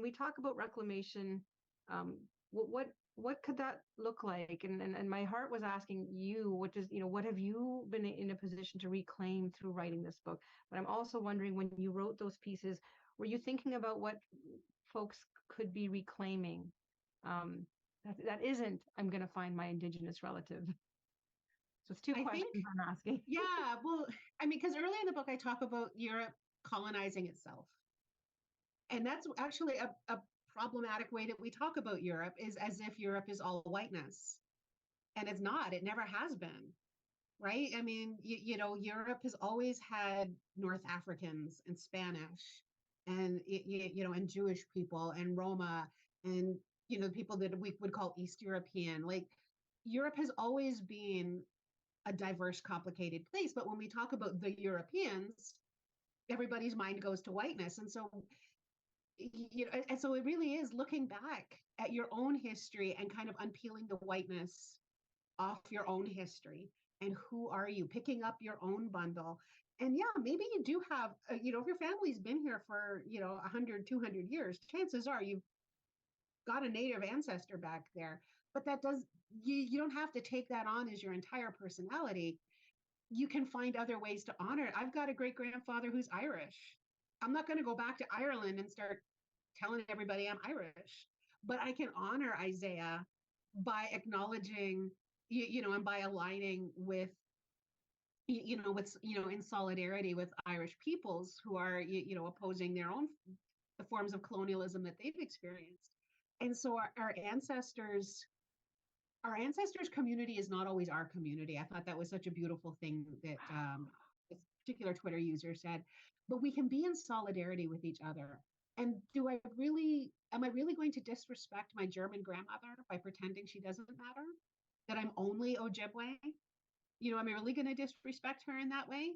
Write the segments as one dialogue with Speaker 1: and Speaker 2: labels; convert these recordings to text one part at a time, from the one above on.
Speaker 1: when we talk about reclamation, um, what could that look like? And my heart was asking you, what does, what have you been in a position to reclaim through writing this book? But I'm also wondering, when you wrote those pieces, were you thinking about what folks could be reclaiming? That isn't, I'm going to find my Indigenous relative. So it's two
Speaker 2: I think,
Speaker 1: questions I'm asking.
Speaker 2: yeah, well, I mean, because early in the book, I talk about Europe colonizing itself. And that's actually a problematic way that we talk about Europe, is as if Europe is all whiteness. And it's not, it never has been. Right? I mean, Europe has always had North Africans and Spanish and, and Jewish people and Roma and, people that we would call East European. Like, Europe has always been a diverse, complicated place. But when we talk about the Europeans, everybody's mind goes to whiteness. And so, and so it really is looking back at your own history and kind of unpeeling the whiteness off your own history. And who are you? Picking up your own bundle. And yeah, maybe you do have, if your family's been here for, 100, 200 years, chances are you've got a native ancestor back there. But that does, you don't have to take that on as your entire personality. You can find other ways to honor it. I've got a great grandfather who's Irish. I'm not going to go back to Ireland and start telling everybody I'm Irish, but I can honor Isaiah by acknowledging, and by aligning with, in solidarity with Irish peoples who are, opposing their own the forms of colonialism that they've experienced. And so our ancestors' community is not always our community. I thought that was such a beautiful thing that this particular Twitter user said. But we can be in solidarity with each other. And am I really going to disrespect my German grandmother by pretending she doesn't matter? That I'm only Ojibwe? Am I really going to disrespect her in that way?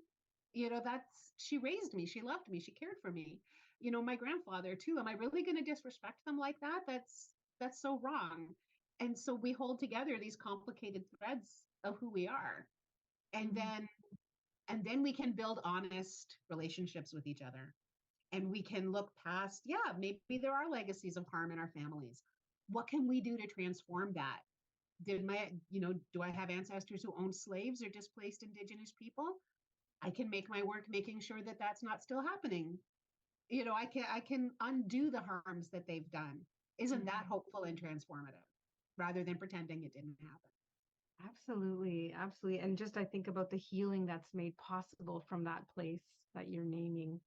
Speaker 2: She raised me, she loved me, she cared for me. My grandfather too. Am I really going to disrespect them like that? That's so wrong. And so we hold together these complicated threads of who we are. And then we can build honest relationships with each other. And we can look past, yeah, maybe there are legacies of harm in our families. What can we do to transform that? Do I have ancestors who owned slaves or displaced Indigenous people? I can make my work making sure that that's not still happening. I can undo the harms that they've done. Isn't that hopeful and transformative, rather than pretending it didn't happen?
Speaker 1: Absolutely, absolutely. And just I think about the healing that's made possible from that place that you're naming.